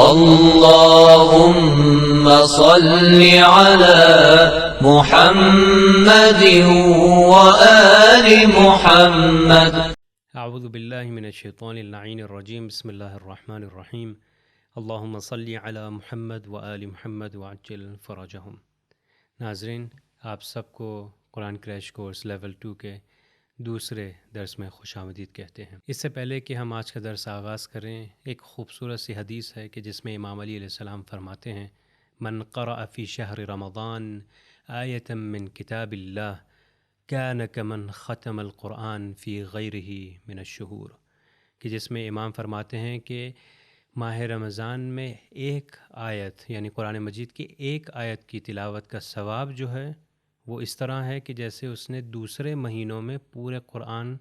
اللهم صل على محمد وآل محمد. اعوذ باللہ من الشیطان اللعین الرجیم. بسم اللہ الرحمن الرحیم. اللہم صلی علی محمد وآل محمد وعجل فرجہم. ناظرین، آپ سب کو قرآن کریش کورس لیول 2 کے دوسرے درس میں خوش آمدید کہتے ہیں. اس سے پہلے کہ ہم آج کا درس آغاز کریں، ایک خوبصورت سی حدیث ہے کہ جس میں امام علی علیہ السلام فرماتے ہیں: من قرأ فی شہر رمضان آیۃ من کتاب اللہ کان کمن ختم القرآن فی غیرہ من الشہور. کہ جس میں امام فرماتے ہیں کہ ماہ رمضان میں ایک آیت یعنی قرآن مجید کی ایک آیت کی تلاوت کا ثواب جو ہے وہ اس طرح ہے کہ جیسے اس نے دوسرے مہینوں میں پورے قرآن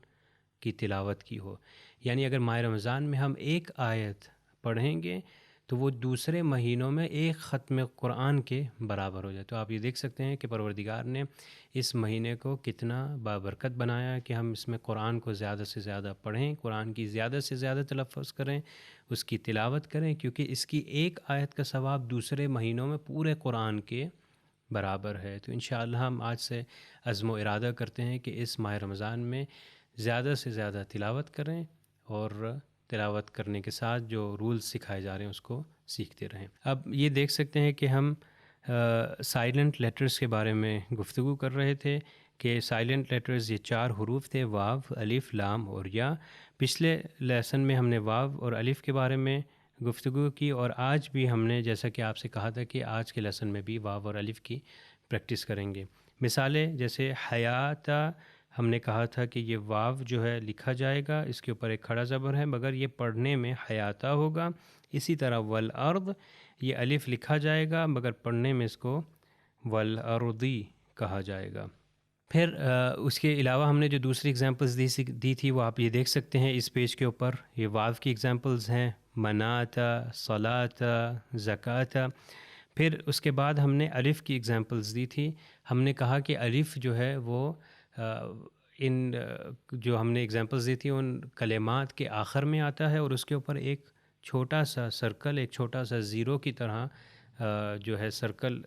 کی تلاوت کی ہو. یعنی اگر ماہ رمضان میں ہم ایک آیت پڑھیں گے تو وہ دوسرے مہینوں میں ایک ختم قرآن کے برابر ہو جائے. تو آپ یہ دیکھ سکتے ہیں کہ پروردگار نے اس مہینے کو کتنا بابرکت بنایا ہے کہ ہم اس میں قرآن کو زیادہ سے زیادہ پڑھیں، قرآن کی زیادہ سے زیادہ تلفظ کریں، اس کی تلاوت کریں، کیونکہ اس کی ایک آیت کا ثواب دوسرے مہینوں میں پورے قرآن کے برابر ہے. تو انشاءاللہ ہم آج سے عزم و ارادہ کرتے ہیں کہ اس ماہ رمضان میں زیادہ سے زیادہ تلاوت کریں اور تلاوت کرنے کے ساتھ جو رولز سکھائے جا رہے ہیں اس کو سیکھتے رہیں. اب یہ دیکھ سکتے ہیں کہ ہم سائلنٹ لیٹرز کے بارے میں گفتگو کر رہے تھے کہ سائلنٹ لیٹرز یہ 4 حروف تھے: واو، الف، لام اور یا. پچھلے لیسن میں ہم نے واو اور الف کے بارے میں گفتگو کی، اور آج بھی ہم نے جیسا کہ آپ سے کہا تھا کہ آج کے لیسن میں بھی واو اور الف کی پریکٹس کریں گے. مثالیں جیسے حیات، ہم نے کہا تھا کہ یہ واو جو ہے لکھا جائے گا، اس کے اوپر ایک کھڑا زبر ہے مگر یہ پڑھنے میں حیاتا ہوگا. اسی طرح والارض، یہ الف لکھا جائے گا مگر پڑھنے میں اس کو والارضی کہا جائے گا. پھر اس کے علاوہ ہم نے جو دوسری ایگزامپلز دی تھی وہ آپ یہ دیکھ سکتے ہیں اس پیج کے اوپر. یہ واو کی ایگزامپلز ہیں: مناتا، صلاتا، زکاتا. پھر اس کے بعد ہم نے الف کی ایگزامپلز دی تھی. ہم نے کہا کہ الف جو ہے وہ ان جو ہم نے ایگزامپلز دی تھی ان کلمات کے آخر میں آتا ہے اور اس کے اوپر ایک چھوٹا سا سرکل، ایک چھوٹا سا زیرو کی طرح جو ہے سرکل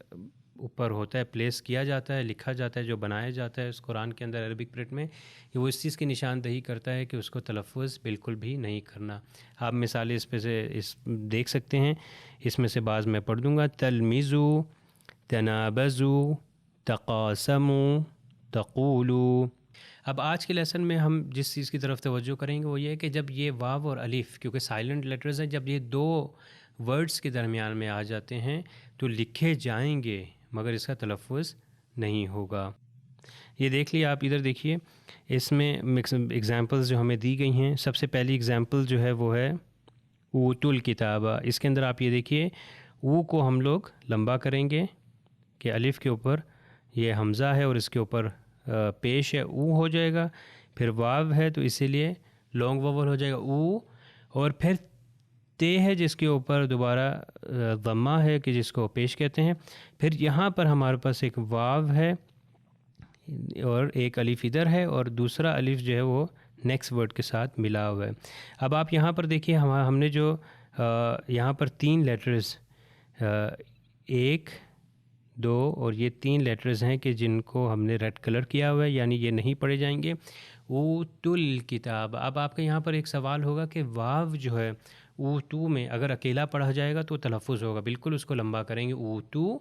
اوپر ہوتا ہے، پلیس کیا جاتا ہے، لکھا جاتا ہے، جو بنایا جاتا ہے اس قرآن کے اندر عربک پرنٹ میں. وہ اس چیز کی نشاندہی کرتا ہے کہ اس کو تلفظ بالکل بھی نہیں کرنا. آپ مثالیں اس پہ سے دیکھ سکتے ہیں. اس میں سے بعض میں پڑھ دوں گا: تلمیزو، تنابزو، تقاسمو، تقولو. اب آج کے لیسن میں ہم جس چیز کی طرف توجہ کریں گے وہ یہ ہے کہ جب یہ واو اور الف، کیونکہ سائلنٹ لیٹرز ہیں، جب یہ 2 ورڈز کے درمیان میں آ جاتے ہیں تو لکھے جائیں گے مگر اس کا تلفظ نہیں ہوگا. یہ دیکھ لیے آپ، ادھر دیکھیے. اس میں ایگزامپلز جو ہمیں دی گئی ہیں، سب سے پہلی ایگزامپل جو ہے وہ ہے اوت الکتابہ. اس کے اندر آپ یہ دیکھیے، او کو ہم لوگ لمبا کریں گے کہ الف کے اوپر یہ حمزہ ہے اور اس کے اوپر پیش ہے، او ہو جائے گا. پھر واو ہے تو اسی لیے لانگ ووول ہو جائے گا او. اور پھر تے ہے جس کے اوپر دوبارہ ضمہ ہے کہ جس کو پیش کہتے ہیں. پھر یہاں پر ہمارے پاس ایک واو ہے اور ایک الف ادھر ہے اور دوسرا الف جو ہے وہ نیکسٹ ورڈ کے ساتھ ملا ہوا ہے. اب آپ یہاں پر دیکھیے، ہم نے جو یہاں پر 3 لیٹرز 1، 2 اور یہ 3 لیٹرز ہیں کہ جن کو ہم نے ریڈ کلر کیا ہوا ہے، یعنی یہ نہیں پڑھے جائیں گے. اوتو الکتاب. اب آپ کا یہاں پر ایک سوال ہوگا کہ واو جو ہے اوتو میں اگر اکیلا پڑھا جائے گا تو تلفظ ہوگا، بالکل اس کو لمبا کریں گے اوتو.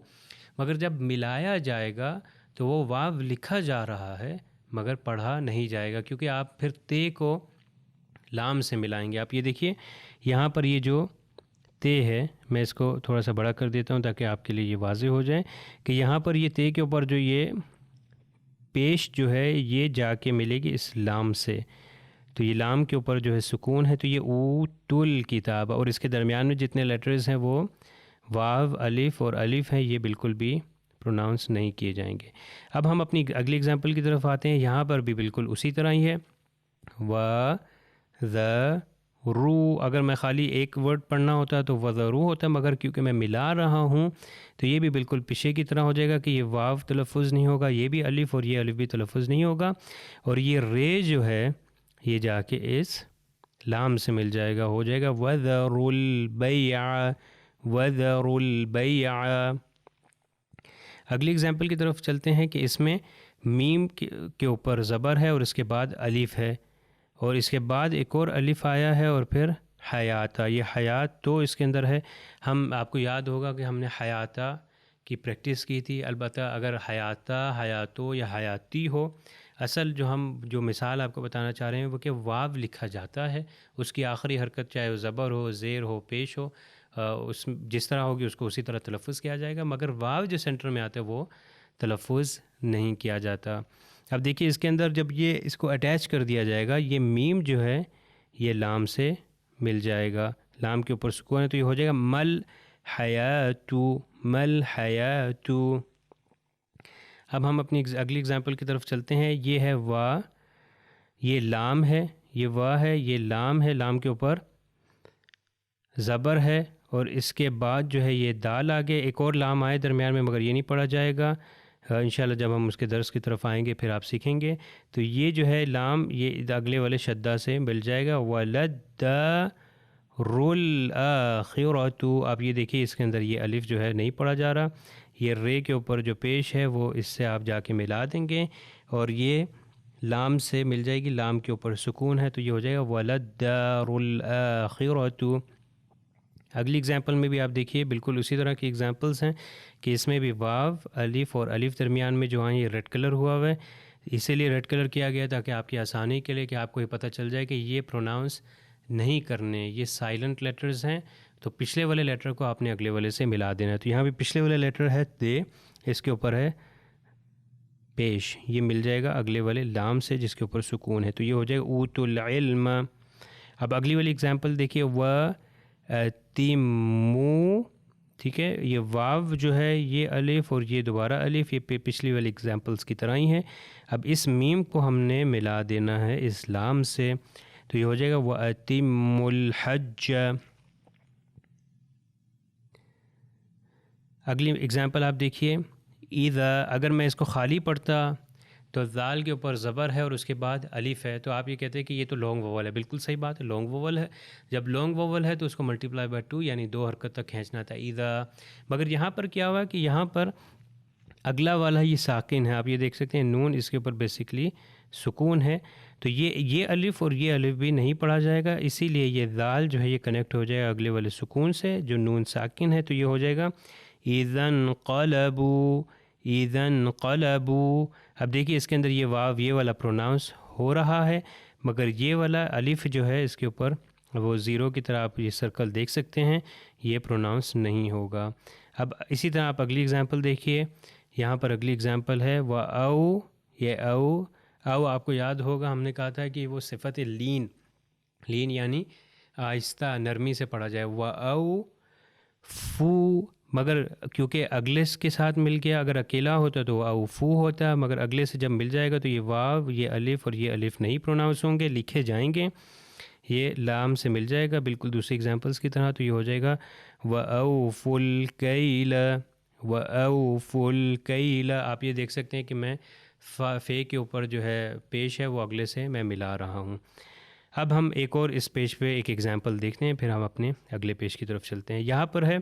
مگر جب ملایا جائے گا تو وہ واو لکھا جا رہا ہے مگر پڑھا نہیں جائے گا، کیونکہ آپ پھر تے کو لام سے ملائیں گے. آپ یہ دیکھیے یہاں پر یہ جو تے ہے، میں اس کو تھوڑا سا بڑا کر دیتا ہوں تاکہ آپ کے لیے یہ واضح ہو جائے کہ یہاں پر یہ تے کے اوپر جو یہ پیش جو ہے یہ جا کے ملے گی اس لام سے. تو یہ لام کے اوپر جو ہے سکون ہے، تو یہ اوت الکتاب. اور اس کے درمیان میں جتنے لیٹرز ہیں وہ واو، الف اور الف ہیں، یہ بالکل بھی پروناؤنس نہیں کیے جائیں گے. اب ہم اپنی اگلی اگزامپل کی طرف آتے ہیں. یہاں پر بھی بالکل اسی طرح ہی ہے. رو، اگر میں خالی ایک ورڈ پڑھنا ہوتا تو وذرو ہوتا، مگر کیونکہ میں ملا رہا ہوں تو یہ بھی بالکل پیشے کی طرح ہو جائے گا کہ یہ واو تلفظ نہیں ہوگا، یہ بھی الف اور یہ الف بھی تلفظ نہیں ہوگا. اور یہ رے جو ہے یہ جا کے اس لام سے مل جائے گا، ہو جائے گا وذروا البیع. وَذَرُوا الْبَيْعَ۔ اگلی اگزامپل کی طرف چلتے ہیں کہ اس میں میم کے اوپر زبر ہے اور اس کے بعد الف ہے، اور اس کے بعد ایک اور الف آیا ہے اور پھر حیاتہ۔ یہ حیات تو اس کے اندر ہے، ہم آپ کو یاد ہوگا کہ ہم نے حیاتہ کی پریکٹس کی تھی۔ البتہ اگر حیاتہ، حیاتو یا حیاتی ہو، اصل جو مثال آپ کو بتانا چاہ رہے ہیں وہ کہ واو لکھا جاتا ہے، اس کی آخری حرکت چاہے وہ زبر ہو، زیر ہو، پیش ہو، اس جس طرح ہوگی اس کو اسی طرح تلفظ کیا جائے گا، مگر واو جو سینٹر میں آتا ہے وہ تلفظ نہیں کیا جاتا۔ اب دیکھیے اس کے اندر جب یہ اس کو اٹیچ کر دیا جائے گا، یہ میم جو ہے یہ لام سے مل جائے گا، لام کے اوپر سکون ہے تو یہ ہو جائے گا مل حیاتو، مل حیاتو۔ اب ہم اپنی اگلی اگزامپل کی طرف چلتے ہیں۔ یہ ہے وا، یہ لام ہے، یہ وا ہے، یہ لام ہے، لام کے اوپر زبر ہے، اور اس کے بعد جو ہے یہ دال آگے ایک اور لام آئے درمیان میں، مگر یہ نہیں پڑھا جائے گا انشاءاللہ جب ہم اس کے درس کی طرف آئیں گے پھر آپ سیکھیں گے۔ تو یہ جو ہے لام یہ اگلے والے شدہ سے مل جائے گا، وَلَدَّارُ الْآخِرَةُ۔ آپ یہ دیکھیے اس کے اندر یہ الف جو ہے نہیں پڑھا جا رہا، یہ رے کے اوپر جو پیش ہے وہ اس سے آپ جا کے ملا دیں گے، اور یہ لام سے مل جائے گی، لام کے اوپر سکون ہے تو یہ ہو جائے گا وَلَدَّارُ الْآخِرَةُ۔ اگلی اگزامپل میں بھی آپ دیکھیے بالکل اسی طرح کی اگزامپلس ہیں کہ اس میں بھی واو، الف اور الف درمیان میں جو ہیں یہ ریڈ کلر ہوا ہوا ہے، اسی لیے ریڈ کلر کیا گیا تاکہ آپ کی آسانی کے لیے کہ آپ کو یہ پتہ چل جائے کہ یہ پروناؤنس نہیں کرنے، یہ سائلنٹ لیٹرز ہیں، تو پچھلے والے لیٹر کو آپ نے اگلے والے سے ملا دینا ہے۔ تو یہاں بھی پچھلے والے لیٹر ہے دے، اس کے اوپر ہے پیش، یہ مل جائے گا اگلے والے لام سے جس کے اوپر سکون ہے، تو یہ ہو جائے گا اوت العلم۔ اب اگلی والی اگزامپل دیکھیے، تیمو، ٹھیک ہے، یہ واو جو ہے یہ الف اور یہ دوبارہ الف، یہ پچھلی والی اگزامپلس کی طرح ہی ہیں۔ اب اس میم کو ہم نے ملا دینا ہے اس لام سے، تو یہ ہو جائے گا وَأَتِمُّ الْحَجَّ۔ اگلی اگزامپل آپ دیکھیے، اِذَا، اگر میں اس کو خالی پڑھتا تو ذال کے اوپر زبر ہے اور اس کے بعد الف ہے، تو آپ یہ کہتے ہیں کہ یہ تو لانگ ووول ہے، بالکل صحیح بات ہے، لانگ ووول ہے۔ جب لانگ ووول ہے تو اس کو ملٹیپلائی بائی 2 یعنی 2 حرکت تک کھینچنا تھا اِذَا، مگر یہاں پر کیا ہوا کہ یہاں پر اگلا والا یہ ساکن ہے، آپ یہ دیکھ سکتے ہیں نون اس کے اوپر بیسکلی سکون ہے، تو یہ الف اور یہ الف بھی نہیں پڑھا جائے گا، اسی لیے یہ ذال جو ہے یہ کنیکٹ ہو جائے گا اگلے والے سکون سے جو نون ساکن ہے، تو یہ ہو جائے گا اِذَا انقلبوا، اِذَا انقلبوا۔ اب دیکھیے اس کے اندر یہ واو یہ والا پروناؤنس ہو رہا ہے، مگر یہ والا الف جو ہے اس کے اوپر وہ زیرو کی طرح آپ یہ سرکل دیکھ سکتے ہیں، یہ پروناؤنس نہیں ہوگا۔ اب اسی طرح آپ اگلی اگزامپل دیکھیے، یہاں پر اگلی اگزامپل ہے وَأَوْ، یہ او آپ کو یاد ہوگا ہم نے کہا تھا کہ وہ صفت لین یعنی آہستہ نرمی سے پڑھا جائے، وَأَوْ فو، مگر کیونکہ اگلے کے ساتھ مل گیا، اگر اکیلا ہوتا تو او فو ہوتا، مگر اگلے سے جب مل جائے گا تو یہ واو، یہ الف اور یہ الف نہیں پروناؤنس ہوں گے، لکھے جائیں گے، یہ لام سے مل جائے گا بالکل دوسری اگزامپلس کی طرح، تو یہ ہو جائے گا وَأَوْفُوا الْكَيْلَ، وَأَوْفُوا الْكَيْلَ۔ آپ یہ دیکھ سکتے ہیں کہ میں فے کے اوپر جو ہے پیش ہے وہ اگلے سے میں ملا رہا ہوں۔ اب ہم ایک اور اس پیش پہ ایک ایگزامپل دیکھتے ہیں، پھر ہم اپنے اگلے پیش کی طرف چلتے ہیں۔ یہاں پر ہے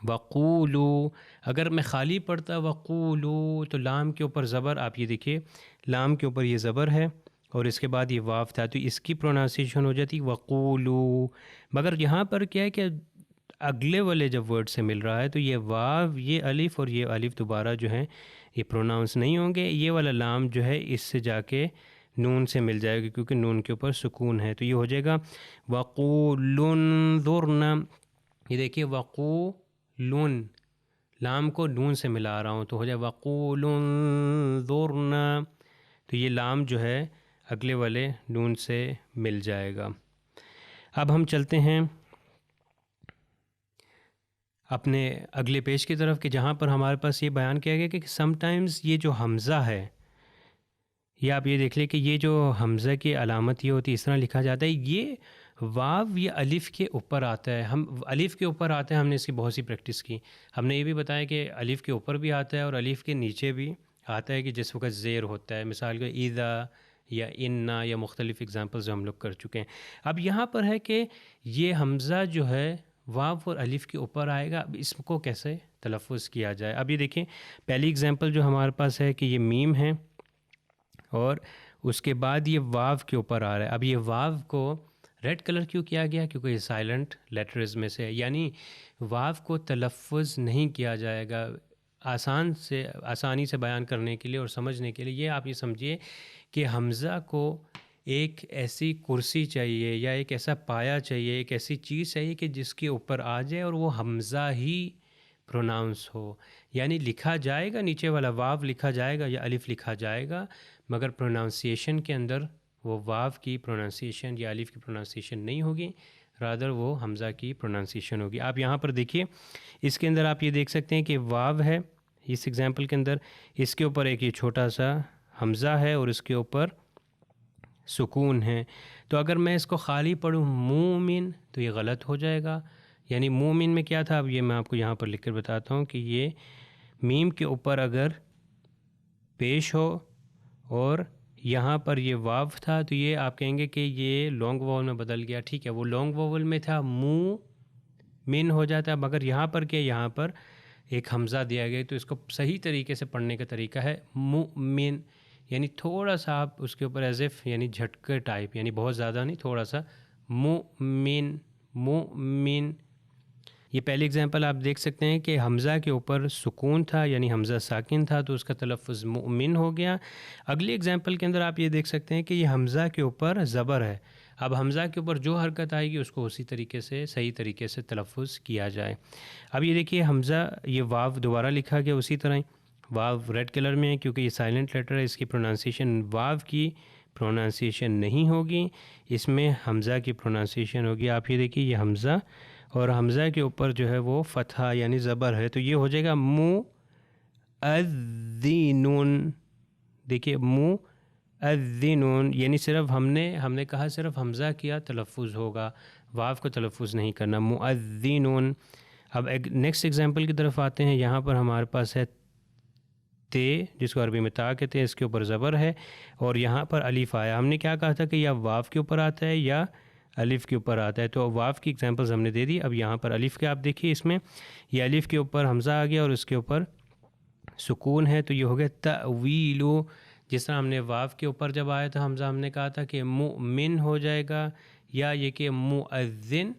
وَقُولُوا، اگر میں خالی پڑھتا وَقُولُوا تو لام کے اوپر زبر، آپ یہ دیکھیے لام کے اوپر یہ زبر ہے اور اس کے بعد یہ واو تھا، تو اس کی پروننسیشن ہو جاتی وَقُولُوا، مگر یہاں پر کیا ہے کہ اگلے والے جب ورڈ سے مل رہا ہے تو یہ واو، یہ الف اور یہ الف دوبارہ جو ہیں یہ پروناؤنس نہیں ہوں گے، یہ والا لام جو ہے اس سے جا کے نون سے مل جائے گا کیونکہ نون کے اوپر سکون ہے، تو یہ ہو جائے گا وَقُولُوا انظُرْنَا۔ یہ دیکھیے وَقُولُن، لام کو نون سے ملا رہا ہوں تو ہو جائے وَقُولُوا انظُرْنَا، تو یہ لام جو ہے اگلے والے نون سے مل جائے گا۔ اب ہم چلتے ہیں اپنے اگلے پیج کی طرف کہ جہاں پر ہمارے پاس یہ بیان کیا گیا کہ سم ٹائمز یہ جو حمزہ ہے، یہ آپ یہ دیکھ لیں کہ یہ جو حمزہ کی علامت یہ ہوتی ہے، اس طرح لکھا جاتا ہے، یہ واو یہ الف کے اوپر آتا ہے، ہم الف کے اوپر آتا ہے، ہم نے اس کی بہت سی پریکٹس کی، ہم نے یہ بھی بتایا کہ الف کے اوپر بھی آتا ہے اور الف کے نیچے بھی آتا ہے کہ جس وقت زیر ہوتا ہے، مثال کے اذا یا انا یا مختلف اگزامپلز ہم لوگ کر چکے ہیں۔ اب یہاں پر ہے کہ یہ حمزہ جو ہے واو اور الف کے اوپر آئے گا. اب اس کو کیسے تلفظ کیا جائے؟ اب یہ دیکھیں پہلی اگزامپل جو ہمارے پاس ہے کہ یہ میم ہے اور اس کے بعد یہ واو کے اوپر آ رہا ہے. اب یہ واو کو ریڈ کلر کیوں کیا گیا؟ کیونکہ یہ سائلنٹ لیٹرز میں سے ہے، یعنی واو کو تلفظ نہیں کیا جائے گا. آسانی سے بیان کرنے کے لیے اور سمجھنے کے لیے یہ آپ یہ سمجھیے کہ حمزہ کو ایک ایسی کرسی چاہیے یا ایک ایسا پایا چاہیے، ایک ایسی چیز چاہیے کہ جس کے اوپر آ جائے اور وہ حمزہ ہی پروناؤنس ہو. یعنی لکھا جائے گا، نیچے والا واو لکھا جائے گا یا الف لکھا جائے گا، مگر پروناؤنسیشن کے اندر وہ واو کی پروناؤنسیشن یا الف کی پروناؤنسیشن نہیں ہوگی، رادر وہ حمزہ کی پروناؤنسیشن ہوگی. آپ یہاں پر دیکھیے اس کے اندر آپ یہ دیکھ سکتے ہیں کہ واو ہے اس ایگزامپل کے اندر، اس کے اوپر ایک یہ چھوٹا سا حمزہ ہے اور اس کے اوپر سکون ہے. تو اگر میں اس کو خالی پڑھوں مومن تو یہ غلط ہو جائے گا. یعنی مومن میں کیا تھا؟ اب یہ میں آپ کو یہاں پر لکھ کر بتاتا ہوں کہ یہ میم کے اوپر اگر پیش ہو اور یہاں پر یہ واو تھا تو یہ آپ کہیں گے کہ یہ لانگ واول میں بدل گیا. ٹھیک ہے، وہ لانگ واول میں تھا مو من ہو جاتا ہے، مگر یہاں پر کیا یہاں پر ایک حمزہ دیا گیا تو اس کو صحیح طریقے سے پڑھنے کا طریقہ ہے مؤمن. یعنی تھوڑا سا آپ اس کے اوپر ایز اف یعنی جھٹکے ٹائپ، یعنی بہت زیادہ نہیں، تھوڑا سا مؤمن مؤمن. یہ پہلی اگزامپل آپ دیکھ سکتے ہیں کہ حمزہ کے اوپر سکون تھا، یعنی حمزہ ساکن تھا تو اس کا تلفظ مؤمن ہو گیا. اگلی اگزامپل کے اندر آپ یہ دیکھ سکتے ہیں کہ یہ حمزہ کے اوپر زبر ہے. اب حمزہ کے اوپر جو حرکت آئے گی اس کو اسی طریقے سے صحیح طریقے سے تلفظ کیا جائے. اب یہ دیکھیے حمزہ، یہ واو دوبارہ لکھا گیا اسی طرح ہی. واو ریڈ کلر میں ہے کیونکہ یہ سائلنٹ لیٹر ہے، اس کی پرونانسیشن واو کی پرونانسیشن نہیں ہوگی، اس میں حمزہ کی پرونانسیشن ہوگی. آپ یہ دیکھیے یہ حمزہ اور حمزہ کے اوپر جو ہے وہ فتحہ یعنی زبر ہے تو یہ ہو جائے گا مؤذنون. دیکھیے مؤذنون، یعنی صرف ہم نے کہا صرف حمزہ کیا تلفظ ہوگا، واو کو تلفظ نہیں کرنا. مؤذنون. اب نیکسٹ ایگزامپل کی طرف آتے ہیں. یہاں پر ہمارے پاس ہے تے، جس کو عربی میں تا کہتے ہیں، اس کے اوپر زبر ہے اور یہاں پر الف آیا. ہم نے کیا کہا تھا کہ یا واو کے اوپر آتا ہے یا الف کے اوپر آتا ہے، تو واو کی ایگزامپلز ہم نے دے دی. اب یہاں پر الف کے آپ دیکھیے، اس میں یہ الف کے اوپر حمزہ آ گیا اور اس کے اوپر سکون ہے تو یہ ہو گیا تأویلو. جس طرح ہم نے واو کے اوپر جب آیا تھا حمزہ، ہم نے کہا تھا کہ مؤمن ہو جائے گا یا یہ کہ مؤذن،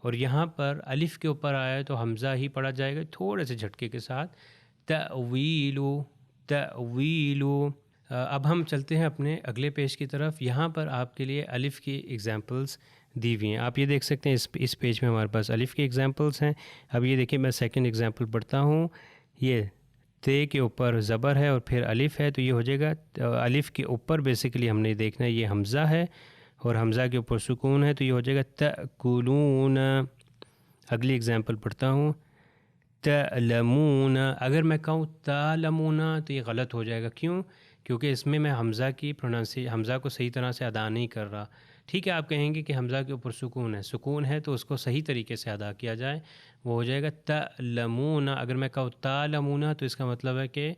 اور یہاں پر الف کے اوپر آیا تو حمزہ ہی پڑھا جائے گا تھوڑے سے جھٹکے کے ساتھ، تأویلو تأویلو. اب ہم چلتے ہیں اپنے اگلے پیج کی طرف. یہاں پر آپ کے لیے الف کی ایگزامپلس دی ہوئی ہیں. آپ یہ دیکھ سکتے ہیں اس پیج میں ہمارے پاس الف کی ایگزامپلس ہیں. اب یہ دیکھیں میں سیکنڈ ایگزامپل پڑھتا ہوں. یہ تے کے اوپر زبر ہے اور پھر الف ہے تو یہ ہو جائے گا الف کے اوپر بیسیکلی ہم نے دیکھنا ہے یہ حمزہ ہے اور حمزہ کے اوپر سکون ہے تو یہ ہو جائے گا تأکلون. اگلی ایگزامپل پڑھتا ہوں. تعلمون. اگر میں کہوں تعلمون تو یہ غلط ہو جائے گا. کیوں؟ کیونکہ اس میں حمزہ کو صحیح طرح سے ادا نہیں کر رہا. ٹھیک ہے، آپ کہیں گے کہ حمزہ کے اوپر سکون ہے تو اس کو صحیح طریقے سے ادا کیا جائے، وہ ہو جائے گا تعلمون. اگر میں کہوں تعلمون تو اس کا مطلب ہے کہ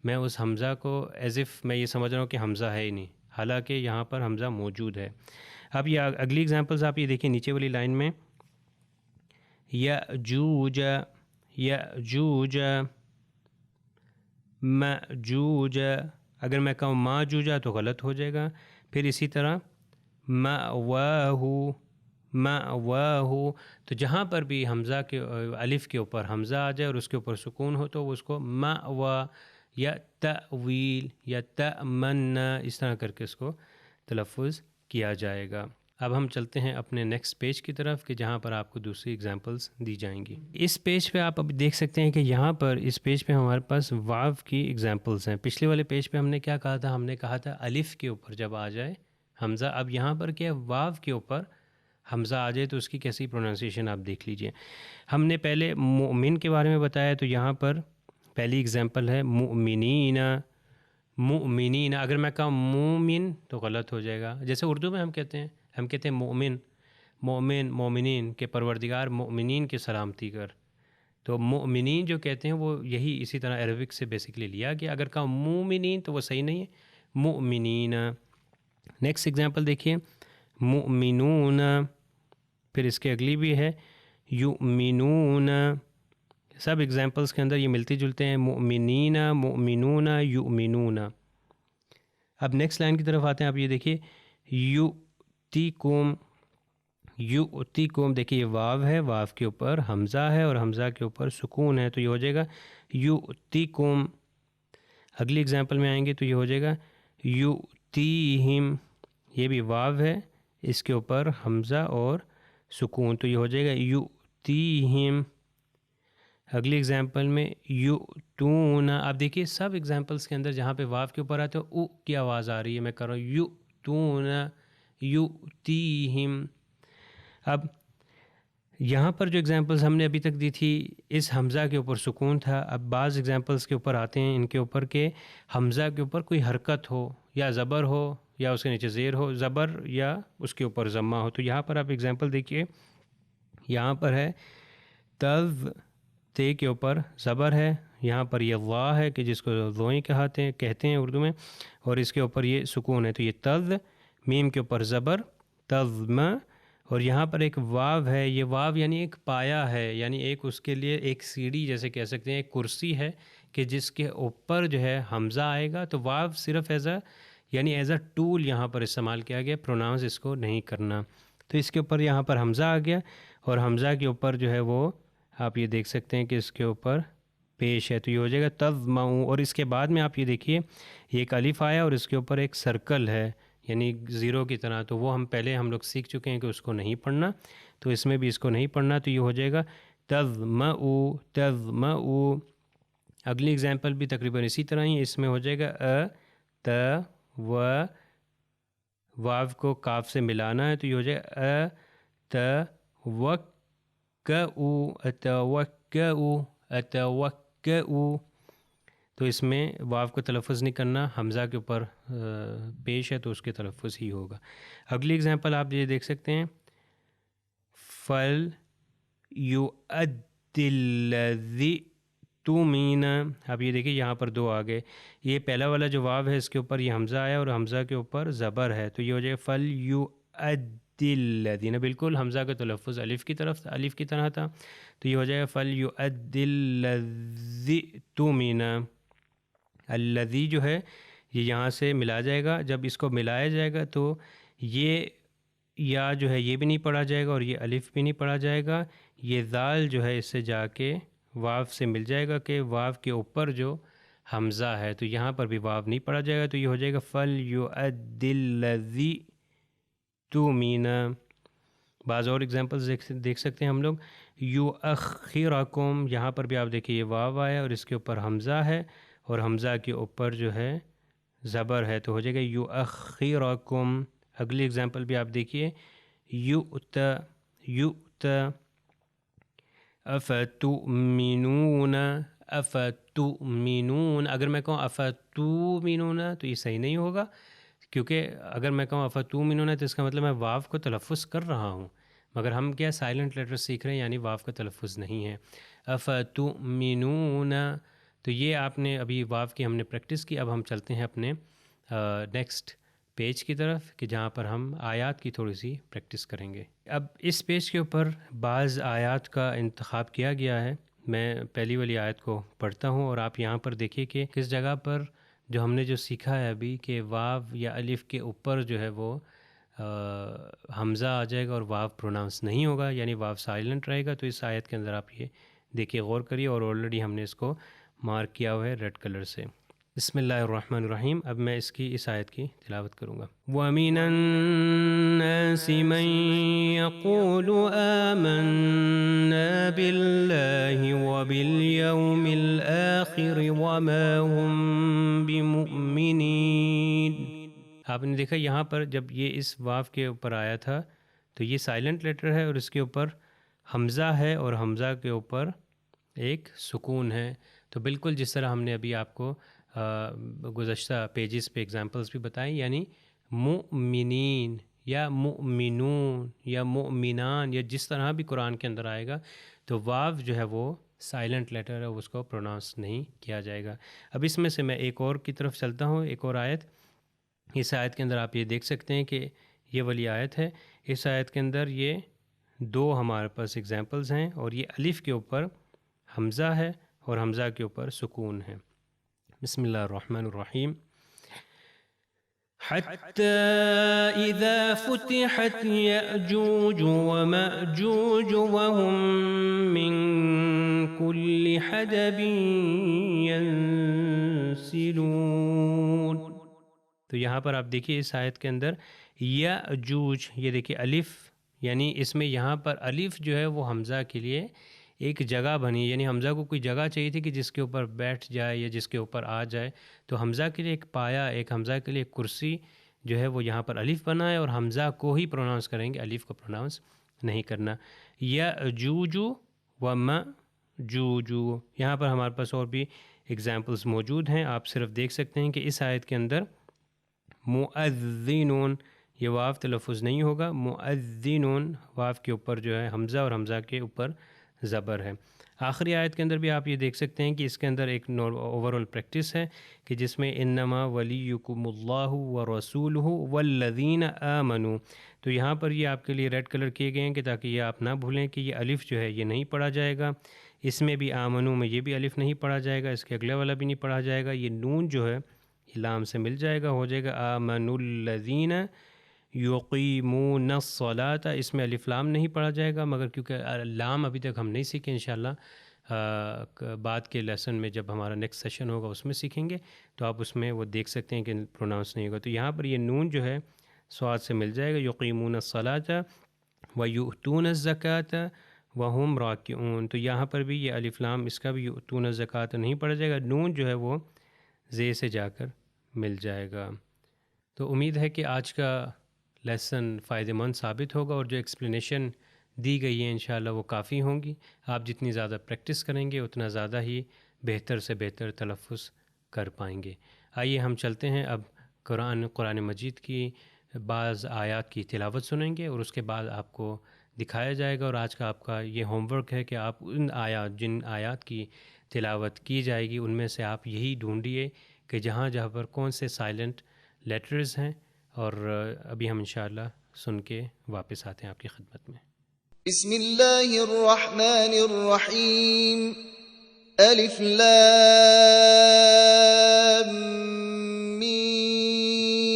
میں اس حمزہ کو ایز اف میں یہ سمجھ رہا ہوں کہ حمزہ ہے ہی نہیں، حالانکہ یہاں پر حمزہ موجود ہے. اب یہ اگلی ایگزامپلز آپ یہ دیکھیں نیچے والی لائن میں یأجوج یأجوج مأجوج. اگر میں کہوں ماجوجا تو غلط ہو جائے گا. پھر اسی طرح مأواہ مأواہ. تو جہاں پر بھی حمزہ کے الف کے اوپر حمزہ آ جائے اور اس کے اوپر سکون ہو تو وہ اس کو مأوا یا تأویل یا تأمنا اس طرح کر کے اس کو تلفظ کیا جائے گا. اب ہم چلتے ہیں اپنے نیکسٹ پیج کی طرف کہ جہاں پر آپ کو دوسری ایگزامپلس دی جائیں گی. اس پیج پہ آپ اب دیکھ سکتے ہیں کہ یہاں پر اس پیج پہ ہمارے پاس واو کی ایگزامپلس ہیں. پچھلے والے پیج پہ ہم نے کیا کہا تھا؟ ہم نے کہا تھا الف کے اوپر جب آ جائے حمزہ. اب یہاں پر کیا واو کے اوپر حمزہ آ جائے تو اس کی کیسی پروننسیشن آپ دیکھ لیجئے. ہم نے پہلے مؤمن کے بارے میں بتایا تو یہاں پر پہلی ایگزامپل ہے مؤمنین مؤمنین. اگر میں کہوں مومن تو غلط ہو جائے گا. جیسے اردو میں ہم کہتے ہیں مومن مومنین کے پروردگار مومنین کی سلامتی کر. تو مومنین جو کہتے ہیں وہ یہی اسی طرح عربک سے بیسکلی لیا گیا. اگر کہوں مومنین تو وہ صحیح نہیں ہے، مؤمنین. نیکسٹ ایگزامپل دیکھیے مؤمنون. پھر اس کے اگلی بھی ہے یؤمنون، سب ایگزامپلس کے اندر یہ ملتے جلتے ہیں، مؤمنین، مؤمنون، یؤمنون۔ اب نیکسٹ لائن کی طرف آتے ہیں، آپ یہ دیکھیے یؤتیکم، یؤتیکم، دیکھیے یہ واو ہے، واو کے اوپر حمزہ ہے اور حمزہ کے اوپر سکون ہے، تو یہ ہو جائے گا یؤتیکم۔ اگلی ایگزامپل میں آئیں گے تو یہ ہو جائے گا یؤتیہم، یہ بھی واو ہے، اس کے اوپر حمزہ اور سکون، تو یہ ہو جائے گا یؤتیہم۔ اگلی ایگزامپل میں یؤتون، آپ دیکھیے سب ایگزامپلس کے اندر جہاں پہ واو کے اوپر آتے ہیں او کی آواز آ رہی ہے، میں کر رہا ہوں یؤتون، یؤتیہم۔ اب یہاں پر جو ایگزامپلس ہم نے ابھی تک دی تھی اس حمزہ کے اوپر سکون تھا، اب بعض ایگزامپلس کے اوپر آتے ہیں ان کے اوپر کہ حمزہ کے اوپر کوئی حرکت ہو، یا زبر ہو، یا اس کے نیچے زیر ہو، زبر یا اس کے اوپر ضمہ ہو۔ تو یہاں پر آپ ایگزامپل دیکھیے، یہاں پر ہے تذ، تے کے اوپر زبر ہے، یہاں پر یہ وا ہے کہ جس کو ضوئیں کہتے ہیں اردو میں، اور اس کے اوپر یہ سکون ہے، تو یہ تذ، میم کے اوپر زبر، تذم، اور یہاں پر ایک واو ہے، یہ واو یعنی ایک پایا ہے، یعنی ایک اس کے لیے ایک سیڑھی جیسے کہہ سکتے ہیں، ایک کرسی ہے کہ جس کے اوپر جو ہے حمزہ آئے گا، تو واو صرف ایز اے ٹول یہاں پر استعمال کیا گیا، پروناؤنس اس کو نہیں کرنا، تو اس کے اوپر یہاں پر حمزہ آ گیا، اور حمزہ کے اوپر جو ہے وہ آپ یہ دیکھ سکتے ہیں کہ اس کے اوپر پیش ہے، تو یہ ہو جائے گا تضمعوا، اور اس کے بعد میں آپ یہ دیکھیے یہ ایک الف آیا اور اس کے اوپر ایک سرکل ہے یعنی زیرو کی طرح، تو وہ ہم لوگ سیکھ چکے ہیں کہ اس کو نہیں پڑھنا، تو اس میں بھی اس کو نہیں پڑھنا، تو یہ ہو جائے گا تضمعوا، تضمعوا۔ اگلی ایگزامپل بھی تقریباً اسی طرح ہی، اس میں ہو جائے گا ت و، واو کو کاف سے ملانا ہے، تو یہ ہو جائے گا اتوکؤ، اتوکؤ، تو اس میں واو کو تلفظ نہیں کرنا، حمزہ کے اوپر پیش ہے تو اس کے تلفظ ہی ہوگا۔ اگلی ایگزامپل آپ یہ دیکھ سکتے ہیں فَلْ يُؤَدِّ الَّذِي تُؤْمِنُ، اب یہ دیکھیں یہاں پر دو آگے، یہ پہلا والا جو واو ہے اس کے اوپر یہ حمزہ آیا اور حمزہ کے اوپر زبر ہے، تو یہ ہو جائے فَلْ يُؤَدِّ الَّذِينَ، بالکل حمزہ کا تلفظ الف کی طرح تھا، تو یہ ہو جائے فَلْ يُؤَدِّ الَّذِي تُؤْمِنُ۔ الذی جو ہے یہ یہاں سے ملا جائے گا، جب اس کو ملایا جائے گا تو یہ یا جو ہے یہ بھی نہیں پڑھا جائے گا اور یہ الف بھی نہیں پڑھا جائے گا، یہ ذال جو ہے اس سے جا کے واو سے مل جائے گا کہ واو کے اوپر جو حمزہ ہے، تو یہاں پر بھی واو نہیں پڑھا جائے گا، تو یہ ہو جائے گا فَلْيُؤَدِّ الَّذِي تُؤْمِنُ۔ بعض اور ایگزامپلز دیکھ سکتے ہیں ہم لوگ یُؤَخِّرَکُم، یہاں پر بھی آپ دیکھیے یہ واو آیا اور اس کے اوپر حمزہ ہے اور حمزہ کے اوپر جو ہے زبر ہے، تو ہو جائے گا یُؤَخِّرَکُم۔ اگلی ایگزامپل بھی آپ دیکھیے یُؤْتَ، یُؤْتَ، اَفَتُؤْمِنُونَ، اَفَتُؤْمِنُونَ، اگر میں کہوں اَفَتُؤْمِنُونَ تو یہ صحیح نہیں ہوگا، کیونکہ اگر میں کہوں اَفَتُؤْمِنُونَ تو اس کا مطلب میں واو کو تلفظ کر رہا ہوں، مگر ہم کیا سائلنٹ لیٹر سیکھ رہے ہیں یعنی واو کا تلفظ نہیں ہے، اَفَتُؤْمِنُونَ۔ تو یہ آپ نے ابھی واو کی ہم نے پریکٹس کی، اب ہم چلتے ہیں اپنے نیکسٹ پیج کی طرف کہ جہاں پر ہم آیات کی تھوڑی سی پریکٹس کریں گے۔ اب اس پیج کے اوپر بعض آیات کا انتخاب کیا گیا ہے، میں پہلی والی آیت کو پڑھتا ہوں اور آپ یہاں پر دیکھیے کہ کس جگہ پر جو ہم نے جو سیکھا ہے ابھی کہ واو یا الف کے اوپر جو ہے وہ حمزہ آ جائے گا اور واو پروناؤنس نہیں ہوگا یعنی واو سائلنٹ رہے گا، تو اس آیت کے اندر آپ یہ دیکھیے، غور کریے، اور آلریڈی ہم نے اس کو مارک کیا ہوا ہے ریڈ کلر سے۔ بسم اللہ الرحمن الرحیم، اب میں اس آیت کی تلاوت کروں گا۔ وَمِنَ النَّاسِ مَن يَقُولُ آمَنَّا بِاللَّهِ وَبِالْيَوْمِ الْآخِرِ وَمَا هُم بِمُؤْمِنِينَ۔ آپ نے دیکھا یہاں پر جب یہ اس واو کے اوپر آیا تھا تو یہ سائلنٹ لیٹر ہے اور اس کے اوپر حمزہ ہے اور حمزہ کے اوپر ایک سکون ہے، تو بالکل جس طرح ہم نے ابھی آپ کو گزشتہ پیجز پہ ایگزامپلس بھی بتائیں، یعنی مؤمنین یا مؤمنون یا مؤمنان یا جس طرح بھی قرآن کے اندر آئے گا تو واو جو ہے وہ سائلنٹ لیٹر ہے، اس کو پروناؤنس نہیں کیا جائے گا۔ اب اس میں سے میں ایک اور کی طرف چلتا ہوں، ایک اور آیت، اس آیت کے اندر آپ یہ دیکھ سکتے ہیں کہ یہ والی آیت ہے، اس آیت کے اندر یہ دو ہمارے پاس اگزامپلز ہیں، اور یہ الف کے اوپر حمزہ ہے اور حمزہ کے اوپر سکون ہے۔ بسم اللہ الرحمن الرحیم۔ حتى إذا فتحت يأجوج ومأجوج وهم من كل حدب ينسلون۔ تو یہاں پر آپ دیکھیے اس آیت کے اندر یأجوج، یہ دیکھیے الف، یعنی اس میں یہاں پر الف جو ہے وہ حمزہ کے لیے ایک جگہ بنی، یعنی حمزہ کو کوئی جگہ چاہیے تھی کہ جس کے اوپر بیٹھ جائے یا جس کے اوپر آ جائے، تو حمزہ کے لیے ایک پایا، ایک حمزہ کے لیے ایک کرسی جو ہے وہ یہاں پر الف بنا ہے، اور حمزہ کو ہی پروناؤنس کریں گے، الف کو پروناؤنس نہیں کرنا۔ یأجوج و مأجوج، یہاں پر ہمارے پاس اور بھی اگزامپلس موجود ہیں، آپ صرف دیکھ سکتے ہیں کہ اس آیت کے اندر مؤذنون، یہ واو تلفظ نہیں ہوگا، مؤذنون، واو کے اوپر جو ہے حمزہ اور حمزہ کے اوپر زبر ہے۔ آخری آیت کے اندر بھی آپ یہ دیکھ سکتے ہیں کہ اس کے اندر ایک اوور آل پریکٹس ہے کہ جس میں انما ولیکم اللہ ورسولہ والذین آمنوا، تو یہاں پر یہ آپ کے لیے ریڈ کلر کیے گئے ہیں کہ تاکہ یہ آپ نہ بھولیں کہ یہ الف جو ہے یہ نہیں پڑھا جائے گا، اس میں بھی آمنو میں یہ بھی الف نہیں پڑھا جائے گا، اس کے اگلے والا بھی نہیں پڑھا جائے گا، یہ نون جو ہے لام سے مل جائے گا، ہو جائے گا آمنوا الذین یقیمون الصلاۃ، اس میں الف لام نہیں پڑھا جائے گا، مگر کیونکہ لام ابھی تک ہم نہیں سیکھے، انشاءاللہ بعد کے لیسن میں جب ہمارا نیکسٹ سیشن ہوگا اس میں سیکھیں گے، تو آپ اس میں وہ دیکھ سکتے ہیں کہ پروناؤنس نہیں ہوگا۔ تو یہاں پر یہ نون جو ہے صاد سے مل جائے گا، یقیمون الصلاۃ ویؤتون الزکاۃ وہم راکعون، تو یہاں پر بھی یہ الف لام اس کا بھی یؤتون الزکاۃ نہیں پڑھا جائے گا، نون جو ہے وہ زے سے جا کر مل جائے گا۔ تو امید ہے کہ آج کا لیسن فائدہ مند ثابت ہوگا، اور جو ایکسپلینیشن دی گئی ہے انشاءاللہ وہ کافی ہوں گی۔ آپ جتنی زیادہ پریکٹس کریں گے اتنا زیادہ ہی بہتر سے بہتر تلفظ کر پائیں گے۔ آئیے ہم چلتے ہیں اب قرآن مجید کی بعض آیات کی تلاوت سنیں گے، اور اس کے بعد آپ کو دکھایا جائے گا، اور آج کا آپ کا یہ ہوم ورک ہے کہ آپ جن آیات کی تلاوت کی جائے گی ان میں سے آپ یہی ڈھونڈیے کہ جہاں جہاں پر کون سے سائلنٹ لیٹرز ہیں، اور ابھی ہم انشاءاللہ سن کے واپس آتے ہیں آپ کی خدمت میں۔ بسم اللہ الرحمن الرحیم، الف لام میم،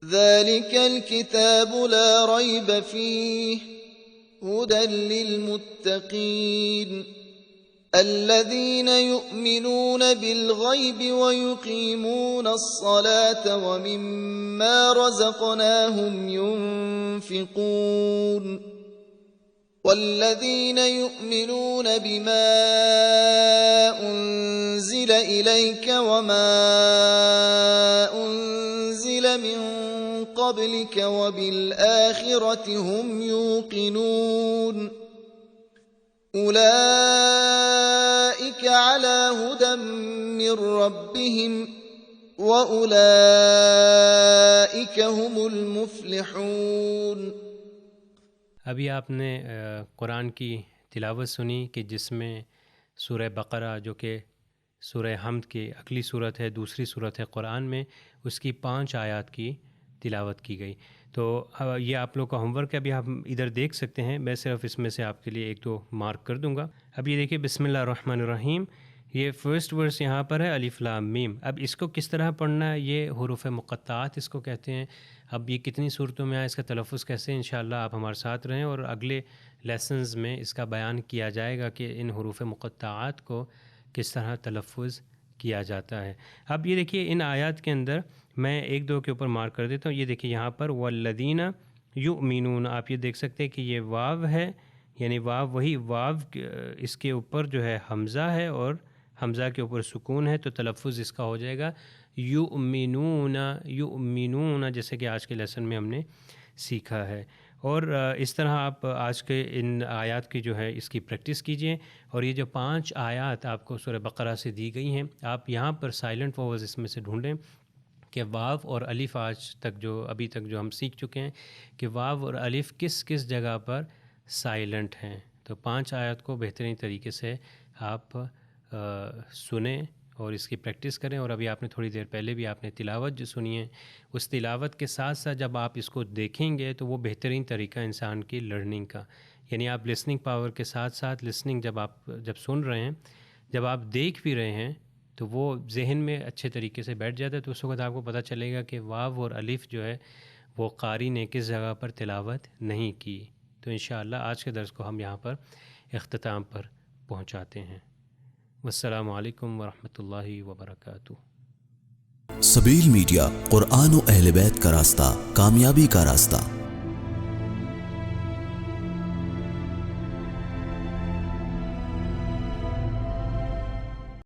ذلك الكتاب لا ريب فيه هدى للمتقين الذين يؤمنون بالغيب ويقيمون الصلاة ومما رزقناهم ينفقون والذين يؤمنون بما أنزل إليك وما أنزل من قبلك وبالآخرة هم يوقنون أولئك على هدى من ربهم وأولئك هم المفلحون۔ ابھی آپ نے قرآن کی تلاوت سنی کہ جس میں سورہ بقرہ جو کہ سورہ حمد کی اگلی صورت ہے، دوسری صورت ہے قرآن میں، اس کی 5 آیات کی تلاوت کی گئی۔ تو یہ آپ لوگ کا ہوم ورک ہے، ابھی آپ ادھر دیکھ سکتے ہیں، میں صرف اس میں سے آپ کے لیے 1-2 مارک کر دوں گا۔ اب یہ دیکھیے بسم اللہ الرحمن الرحیم، یہ فرسٹ ورس یہاں پر ہے الف لام میم۔ اب اس کو کس طرح پڑھنا ہے، یہ حروف مقطعات اس کو کہتے ہیں۔ اب یہ کتنی صورتوں میں آئے، اس کا تلفظ کیسے، انشاءاللہ آپ ہمارے ساتھ رہیں، اور اگلے لیسنز میں اس کا بیان کیا جائے گا کہ ان حروف مقطعات کو کس طرح تلفظ کیا جاتا ہے۔ اب یہ دیکھیے ان آیات کے اندر میں 1-2 کے اوپر مارک کر دیتا ہوں۔ یہ دیکھیے یہاں پر والذین یؤمنون، آپ یہ دیکھ سکتے ہیں کہ یہ واو ہے، یعنی واو وہی واو، اس کے اوپر جو ہے حمزہ ہے اور حمزہ کے اوپر سکون ہے، تو تلفظ اس کا ہو جائے گا یؤمنون، یؤمنون، جیسے کہ آج کے لیسن میں ہم نے سیکھا ہے۔ اور اس طرح آپ آج کے ان آیات کی جو ہے اس کی پریکٹس کیجئے، اور یہ جو 5 آیات آپ کو سورہ بقرہ سے دی گئی ہیں، آپ یہاں پر سائلنٹ واوز اس میں سے ڈھونڈیں کہ واو اور الف آج تک جو ابھی تک جو ہم سیکھ چکے ہیں کہ واو اور الف کس کس جگہ پر سائلنٹ ہیں۔ تو 5 آیات کو بہترین طریقے سے آپ سنیں اور اس کی پریکٹس کریں. اور ابھی آپ نے تھوڑی دیر پہلے بھی آپ نے تلاوت جو سنی ہے، اس تلاوت کے ساتھ ساتھ جب آپ اس کو دیکھیں گے تو وہ بہترین طریقہ انسان کی لرننگ کا، یعنی آپ لسننگ پاور کے ساتھ ساتھ لسننگ جب سن رہے ہیں، جب آپ دیکھ بھی رہے ہیں تو وہ ذہن میں اچھے طریقے سے بیٹھ جاتا ہے. تو اس وقت آپ کو پتہ چلے گا کہ واو اور الف جو ہے وہ قاری نے کس جگہ پر تلاوت نہیں کی. تو انشاءاللہ آج کے درس کو ہم یہاں پر اختتام پر پہنچاتے ہیں. والسلام علیکم ورحمۃ اللہ وبرکاتہ. سبیل میڈیا، قرآن و اہل بیت کا راستہ، کامیابی کا راستہ.